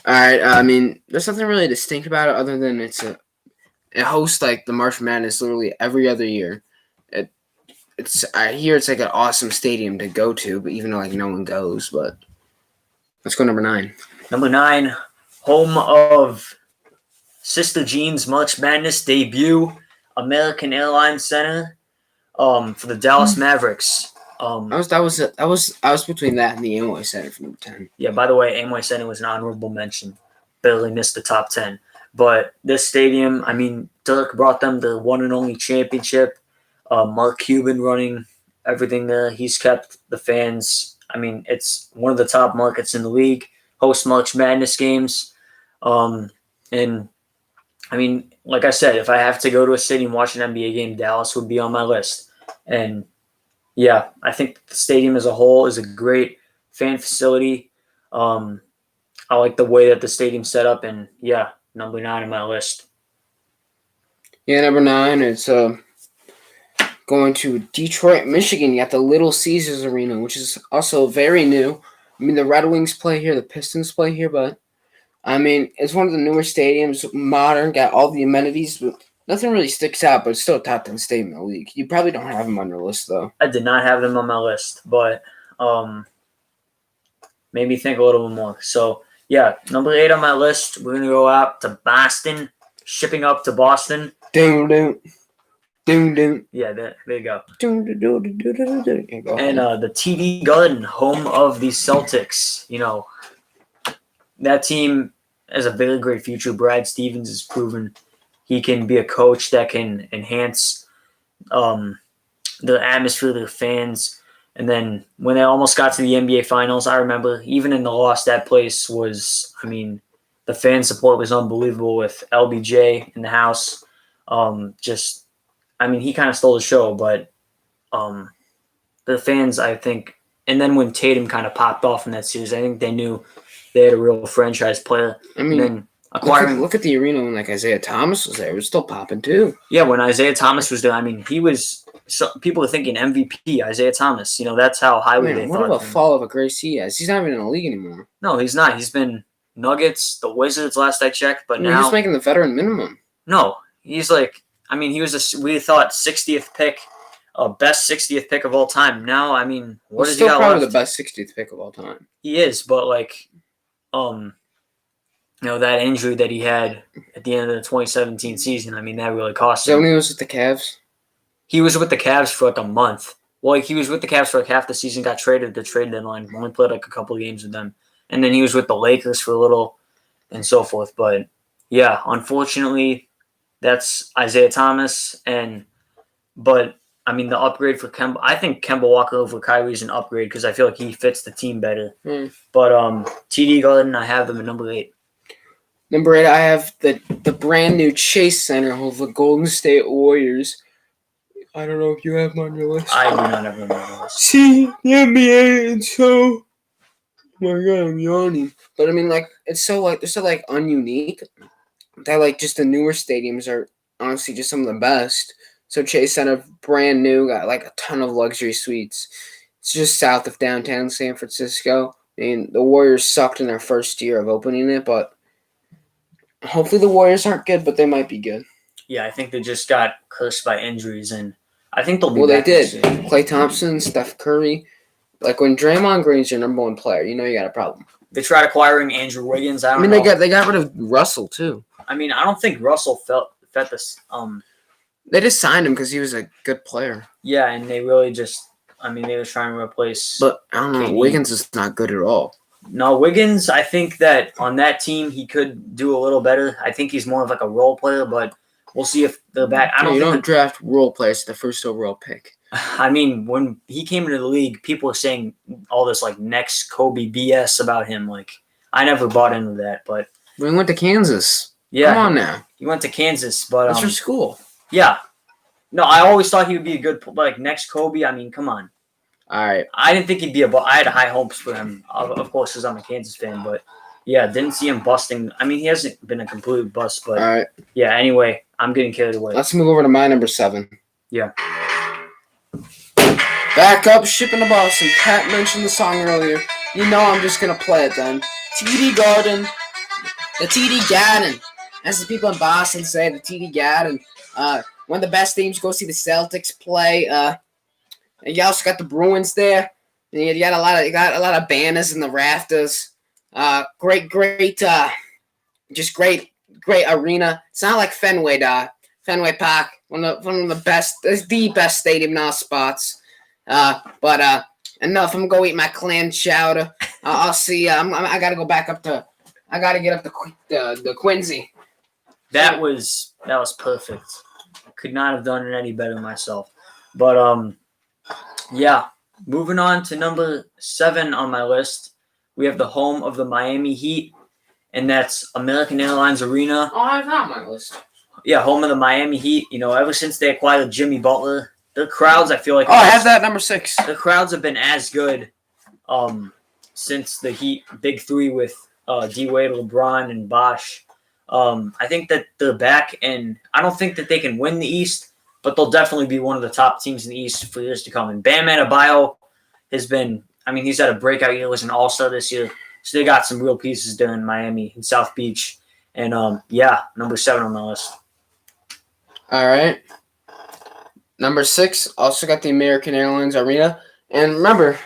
right. There's nothing really distinct about it other than it's It hosts like the March Madness literally every other year. I hear it's like an awesome stadium to go to, but even though like no one goes, but let's go number 9. Number 9, home of Sister Jean's March Madness debut, American Airlines Center, for the Dallas Mavericks. I was between that and the Amway Center for number 10. Yeah, by the way, Amway Center was an honorable mention. Barely missed the top 10. But this stadium, I mean, Dirk brought them the one and only championship. Mark Cuban running everything there. He's kept the fans. I mean, it's one of the top markets in the league. Hosts March Madness games. And, I mean, like I said, if I have to go to a city and watch an NBA game, Dallas would be on my list. And, yeah, I think the stadium as a whole is a great fan facility. I like the way that the stadium's set up. And, yeah, number 9 on my list. Yeah, number 9, it's going to Detroit, Michigan. You got the Little Caesars Arena, which is also very new. I mean, the Red Wings play here, the Pistons play here, but I mean, it's one of the newer stadiums, modern, got all the amenities, but nothing really sticks out, but it's still a top 10 stadium in the league. You probably don't have them on your list, though. I did not have them on my list, but made me think a little bit more. So, yeah, number 8 on my list, we're going to go out to Boston, shipping up to Boston. Yeah, there you go. And the TD Garden, home of the Celtics. You know, that team has a very great future. Brad Stevens has proven he can be a coach that can enhance the atmosphere, the fans. And then when they almost got to the NBA Finals, I remember even in the loss, that place was, I mean, the fan support was unbelievable with LBJ in the house. I mean, he kind of stole the show, but the fans, I think, and then when Tatum kind of popped off in that series, I think they knew they had a real franchise player. I mean, and then look at the arena when like Isaiah Thomas was there; it was still popping too. Yeah, when Isaiah Thomas was there, I mean, he was. So people are thinking MVP Isaiah Thomas. You know, that's how highly they thought. What about fall of a grace he has? He's not even in the league anymore. No, he's not. He's been Nuggets, the Wizards last I checked, but now he's making the veteran minimum. No, he's like. I mean, he was we thought 60th pick, best 60th pick of all time. Now, I mean, what does he got left? Still probably the best 60th pick of all time. He is, but like, you know, that injury that he had at the end of the 2017 season, I mean, that really cost him. So when he was with the Cavs? He was with the Cavs for like a month. Well, like, he was with the Cavs for like half the season, got traded at the trade deadline, only played like a couple of games with them. And then he was with the Lakers for a little and so forth. But, yeah, unfortunately, that's Isaiah Thomas. But, I mean, the upgrade for Kemba, I think Kemba Walker over Kyrie is an upgrade because I feel like he fits the team better. But TD Garden, I have them at number 8. Number 8, I have the brand new Chase Center of the Golden State Warriors. I don't know if you have them on your list. I do not have them on my list. See, the NBA, and so, oh my God, I'm yawning. But I mean, like, it's so like, they're so like ununique that like just the newer stadiums are honestly just some of the best. So Chase Center, brand new, got like a ton of luxury suites. It's just south of downtown San Francisco. I mean, the Warriors sucked in their first year of opening it, but hopefully the Warriors aren't good, but they might be good. Yeah, I think they just got cursed by injuries, and I think they'll be back. They did. Klay Thompson, Steph Curry. Like, when Draymond Green's your number 1 player, you know you got a problem. They tried acquiring Andrew Wiggins. I mean, they got rid of Russell, too. I mean, I don't think Russell felt this. They just signed him because he was a good player. Yeah, and they really just, I mean, they were trying to replace. But I don't know, KD. Wiggins is not good at all. No, Wiggins, I think that on that team he could do a little better. I think he's more of like a role player, but we'll see if they're back. You don't draft role players the first overall pick. I mean, when he came into the league, people were saying all this like next Kobe BS about him. Like, I never bought into that, but when he went to Kansas. Yeah. Come on now. He went to Kansas, but that's your school. Yeah. No, I always thought he would be a good, like, next Kobe. I mean, come on. All right. I didn't think he'd be I had high hopes for him, of course, because I'm a Kansas fan. But, yeah, didn't see him busting. I mean, he hasn't been a complete bust. But, all right. Yeah, anyway, I'm getting carried away. Let's move over to my number 7. Yeah. Back up, shipping to Boston. Pat mentioned the song earlier. You know I'm just going to play it then. TD Garden. The TD Garden. as the people in Boston say, the TD Garden. One of the best teams. Go see the Celtics play. And you also got the Bruins there. And you got a lot of banners in the rafters. Great, just great arena. It's not like Fenway Park, one of the best, the best stadium in all spots. But enough. I'm gonna go eat my clam chowder. I'll see. I gotta go back up to. I gotta get up the Quincy. That was perfect. Could not have done it any better myself. But yeah. Moving on to number 7 on my list, we have the home of the Miami Heat, and that's American Airlines Arena. Oh, I have that on my list. Yeah, home of the Miami Heat. You know, ever since they acquired Jimmy Butler, their crowds, I feel like. Oh, I have that number 6. The crowds have been as good since the Heat Big Three with D-Wade, LeBron, and Bosh. I think that they're back, and I don't think that they can win the East, but they'll definitely be one of the top teams in the East for years to come. And Bam Adebayo has been, he's had a breakout year. He was an all-star this year. So they got some real pieces there in Miami and South Beach. And, number 7 on the list. All right. Number 6, also got the American Airlines Arena. And remember,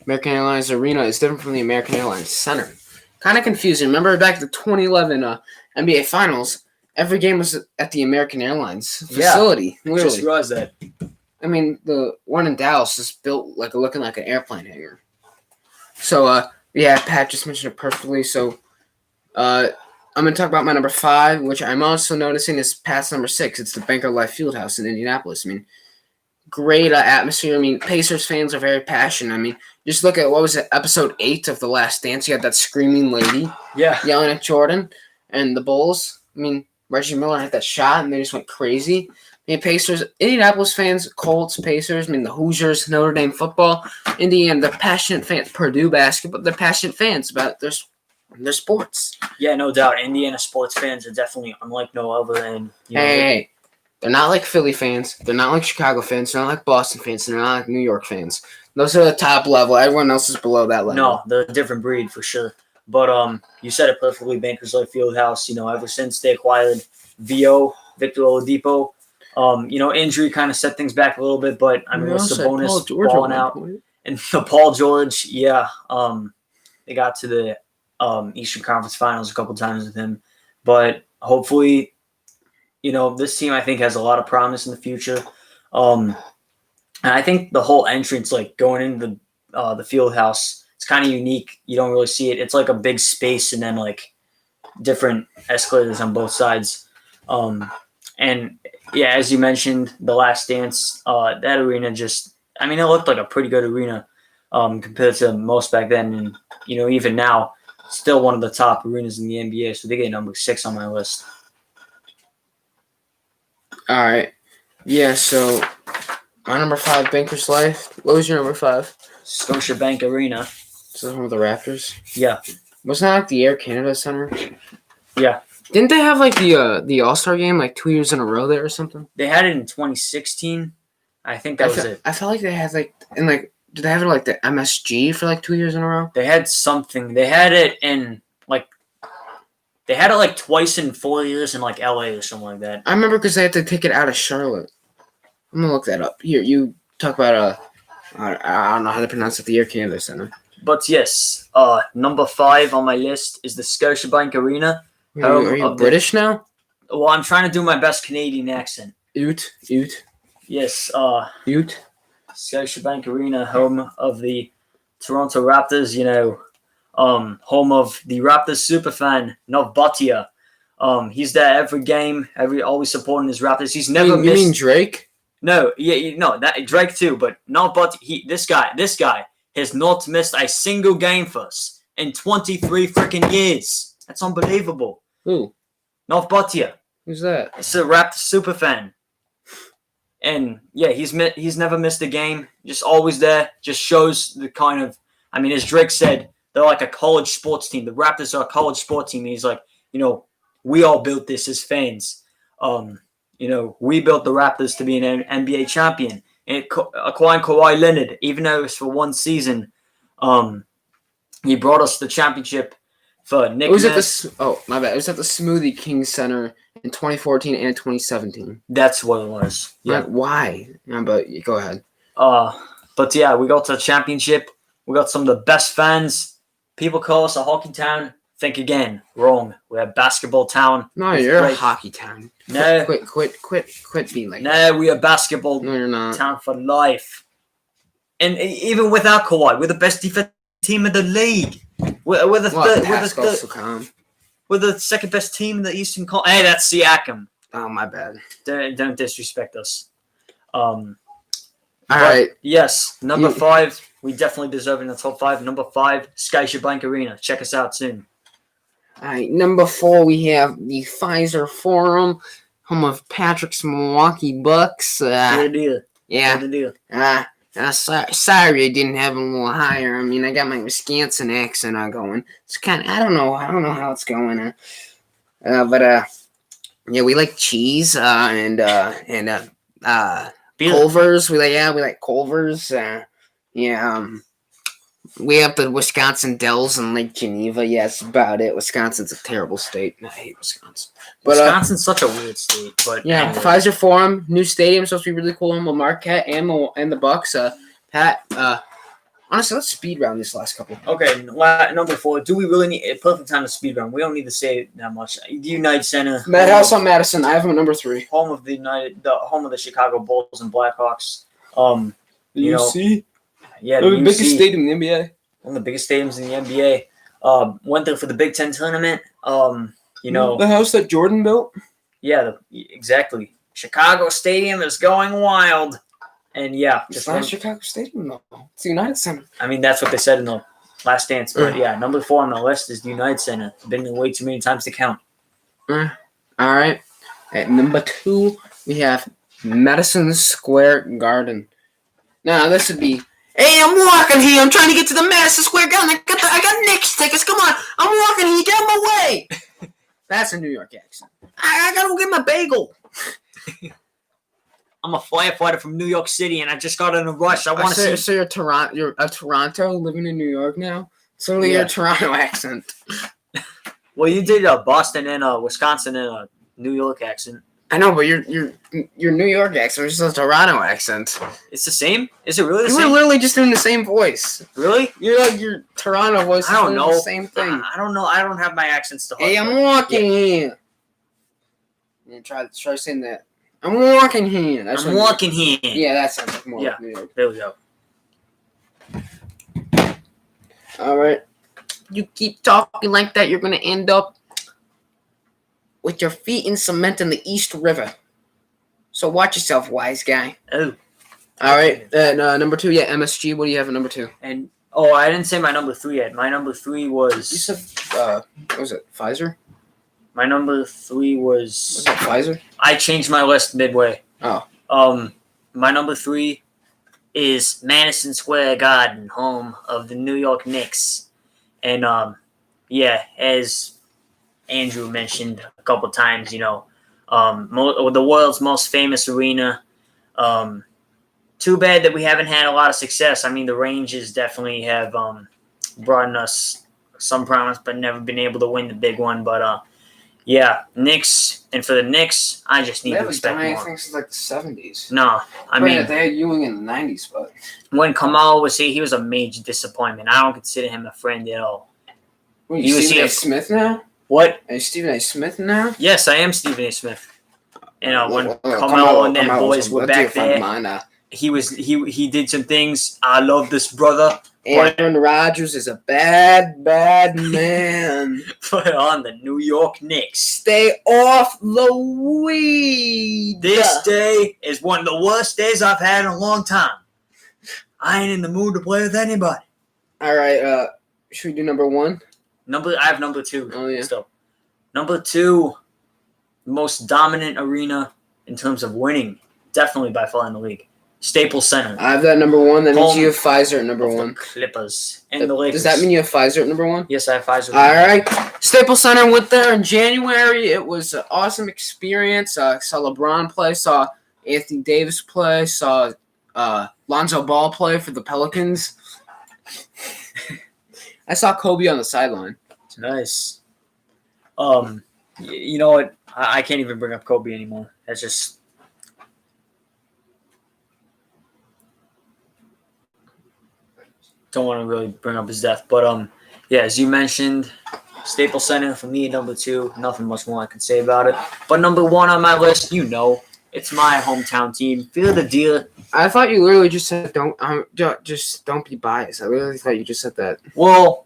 American Airlines Arena is different from the American Airlines Center. Kind of confusing. Remember back to the 2011 NBA Finals, every game was at the American Airlines facility. Yeah, just realized that. The one in Dallas is built looking like an airplane hangar. So, Pat just mentioned it perfectly. So, I'm going to talk about my number 5, which I'm also noticing is past number 6. It's the Bank of Life Fieldhouse in Indianapolis. Great atmosphere. Pacers fans are very passionate. Just look at, what was it, episode 8 of The Last Dance. You had that screaming lady yelling at Jordan and the Bulls. Reggie Miller had that shot, and they just went crazy. Pacers, Indianapolis fans, Colts, Pacers, the Hoosiers, Notre Dame football, Indiana, they're passionate fans. Purdue basketball, they're passionate fans about their sports. Yeah, no doubt. Indiana sports fans are definitely unlike no other. And hey, they're not like Philly fans. They're not like Chicago fans. They're not like Boston fans. They're not like New York fans. Those are the top level. Everyone else is below that level. No, they're a different breed for sure. But you said it perfectly, Bankers Life Fieldhouse. Ever since they acquired Victor Oladipo, injury kind of set things back a little bit. But with Sabonis balling out, and the Paul George, they got to the Eastern Conference Finals a couple times with him. But hopefully, this team I think has a lot of promise in the future. And I think the whole entrance, going into the field house, it's kind of unique. You don't really see it. It's like a big space and then different escalators on both sides. And yeah, as you mentioned, The Last Dance, that arena just, it looked like a pretty good arena compared to most back then. And, even now, still one of the top arenas in the NBA. So they get number 6 on my list. All right. Yeah, so my number 5, Bankers Life. What was your number 5? Scotiabank Arena. So home of the Raptors? Yeah. Wasn't that the Air Canada Center? Yeah. Didn't they have the All-Star game 2 years in a row there or something? They had it in 2016. I think that was it. I felt like they had did they have it the MSG for 2 years in a row? They had something. They had it in they had it twice in 4 years in LA or something like that. I remember because they had to take it out of Charlotte. I'm gonna look that up. Here, you talk about I don't know how to pronounce it, the Air Canada Center. But yes, number 5 on my list is the Scotiabank Arena. Are you British now? Well, I'm trying to do my best Canadian accent. Ute. Yes. Ute. Scotiabank Arena, home of the Toronto Raptors. Home of the Raptors superfan Nov Bhatia. He's there every game, always supporting his Raptors. He's never missed. You mean Drake? No, that Drake too, but Nov Bhatia. This guy has not missed a single game for us in 23 freaking years. That's unbelievable. Who? Nov Bhatia. Who's that? It's a Raptors superfan. And yeah, he's never missed a game. Just always there. Just shows the kind of, as Drake said, they're like a college sports team. The Raptors are a college sports team. And he's like, we all built this as fans. We built the Raptors to be an NBA champion. And acquiring Kawhi Leonard, even though it was for one season, he brought us the championship for Nick It was Nurse. my bad. It was at the Smoothie King Center in 2014 and 2017. That's what it was. Yeah. Like, why? No, but go ahead. But yeah, we got to the championship. We got some of the best fans. People call us a hockey town. Think again. Wrong. We're a basketball town. No, It's you're great. a hockey town. No. Quit being like that. No, we are a basketball No, you're not. town for life. And even without Kawhi, we're the best defensive team in the league. We're the What? third, Pascal Siakam. we're the second best team in the Eastern Conference. Hey, that's Siakam. Oh, my bad. Don't disrespect us. All right. Yes, number You- 5. We definitely deserve in the top 5. Number 5, Scotiabank Arena. Check us out soon. All right. Number 4, we have the Pfizer Forum, home of Patrick's Milwaukee Bucks. Good deal. Yeah. Good deal. Sorry I didn't have a little higher. I mean, I got my Wisconsin accent going. It's kind of, I don't know how it's going. But yeah, we like cheese and Beer. Culver's. We like Culver's. We have the Wisconsin Dells and Lake Geneva. Yeah, that's about it. Wisconsin's a terrible state. I hate Wisconsin. But Wisconsin's such a weird state. But yeah, anyway. Pfizer Forum, new stadium, supposed to be really cool. And Marquette and the Bucks. Pat, honestly, let's speed round this last couple. Okay, number 4. Do we really need a perfect time to speed run? We don't need to say that much. The United Center, Madhouse on Madison. I have him at number 3. home of the home of the Chicago Bulls and Blackhawks. You know, yeah, the UC, stadium in the NBA. one of the biggest stadiums in the NBA. Went there for the Big Ten tournament. You know, the house that Jordan built. yeah, exactly. Chicago Stadium is going wild, and yeah, It's not Chicago Stadium though. It's the United Center. I mean, that's what they said in the Last Dance. But yeah, number 4 on the list is the United Center. Been there way too many times to count. All right. At number 2, we have Madison Square Garden. Now this would be. Hey, I'm walking here. I'm trying to get to the Madison Square Garden. I got Knicks tickets. Come on, I'm walking here. Get out of my way. That's a New York accent. I gotta go get my bagel. I'm a firefighter from New York City, and I just got in a rush. I want to see. So you're Toronto. You're a Toronto living in New York now. So you're a Toronto accent. Well, you did Boston and Wisconsin and a New York accent. I know, but your New York accent is just a Toronto accent. It's the same? Is it really the You were same? literally just doing the same voice. Really? You're like your Toronto voice. I don't is know. The same thing. I don't know. I don't have my accents to. Hey, I'm walking here. Yeah, try saying that. I'm walking here. That's I'm what- walking here. Yeah, that sounds like more Yeah. like New York. There we go. All right. You keep talking like that, you're gonna end up with your feet in cement in the East River. So watch yourself, wise guy. Oh. All right. Number 2, yeah, MSG. What do you have at number 2? And I didn't say my number 3 yet. My number 3 was. You said, what was it? Pfizer? My number 3 Was was. it Pfizer? I changed my list midway. Oh. My number 3 is Madison Square Garden, home of the New York Knicks, and yeah, as Andrew mentioned a couple times, you know, the world's most famous arena. Too bad that we haven't had a lot of success. I mean, the Rangers definitely have brought us some promise, but never been able to win the big one. But yeah, Knicks, and for the Knicks, I just need They to haven't expect done more. anything since like the 70s. No, I Granted, mean, they had Ewing in the 90s, but when Kamal was here, he was a major disappointment. I don't consider him a friend at all. what, He you was Stephen here- A. Smith now? What? Are you Stephen A. Smith now? Yes, I am Stephen A. Smith. You know, when Well, Carmelo and them Carmelo boys was were a dear back friend of there, mine, he did some things. I love this brother. Aaron Rodgers is a bad, bad man. But on the New York Knicks, Stay off the weed. this day is one of the worst days I've had in a long time. I ain't in the mood to play with anybody. All right. Should we do number 1? I have number 2. Oh, yeah. Still. Number 2, most dominant arena in terms of winning, definitely by far in the league. Staples Center. I have that number 1. That means Home you have Pfizer at number of the 1. Clippers and the Lakers. Does that mean you have Pfizer at number 1? Yes, I have Pfizer. All right. Staples Center went there in January. It was an awesome experience. Saw LeBron play. Saw Anthony Davis play. Saw Lonzo Ball play for the Pelicans. I saw Kobe on the sideline. Nice. You know what? I can't even bring up Kobe anymore. That's just don't want to really bring up his death. But yeah, as you mentioned, Staples Center for me, number 2. Nothing much more I can say about it. But number 1 on my list, it's my hometown team. Feel the deal. I thought you literally just said just don't be biased. I literally thought you just said that. Well,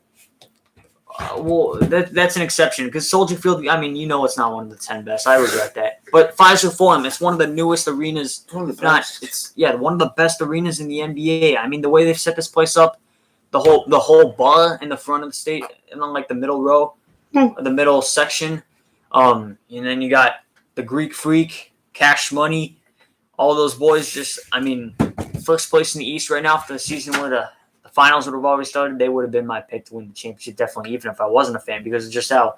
that's an exception because Soldier Field. I mean, it's not one of the 10 best. I regret that. But Fiserv Forum, it's one of the newest arenas. One of the Not best. one of the best arenas in the NBA. I mean, the way they've set this place up, the whole bar in the front of the state, and on like the middle row, the middle section, and then you got the Greek Freak, Cash Money, all those boys. Just, I mean, first place in the East right now for the season where the finals would have already started. They would have been my pick to win the championship, definitely, even if I wasn't a fan, because of just how,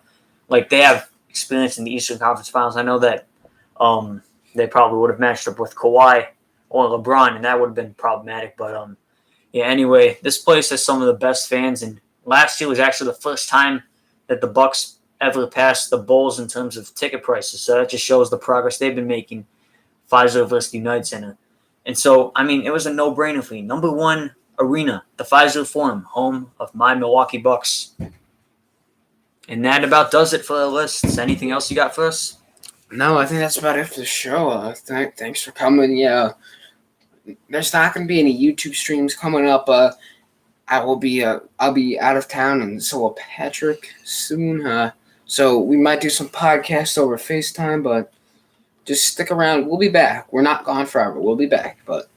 like, they have experience in the Eastern Conference Finals. I know that they probably would have matched up with Kawhi or LeBron, and that would have been problematic. But yeah, anyway, this place has some of the best fans, and last year was actually the first time that the Bucks ever passed the Bulls in terms of ticket prices. So that just shows the progress they've been making. Fiserv versus United Center. And so, I mean, it was a no-brainer for me. Number 1 arena, the Fiserv Forum, home of my Milwaukee Bucks. And that about does it for the list. Anything else you got for us? No, I think that's about it for the show. Thanks for coming. Yeah, there's not going to be any YouTube streams coming up. I'll be out of town, and so will Patrick soon. So we might do some podcasts over FaceTime, but just stick around. We'll be back. We're not gone forever. We'll be back. But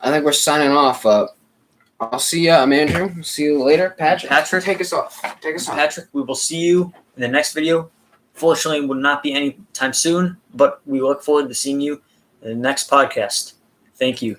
I think we're signing off. I'll see you. I'm Andrew. See you later. Patrick, take us off. Patrick, we will see you in the next video. Fortunately, it will not be anytime soon, but we look forward to seeing you in the next podcast. Thank you.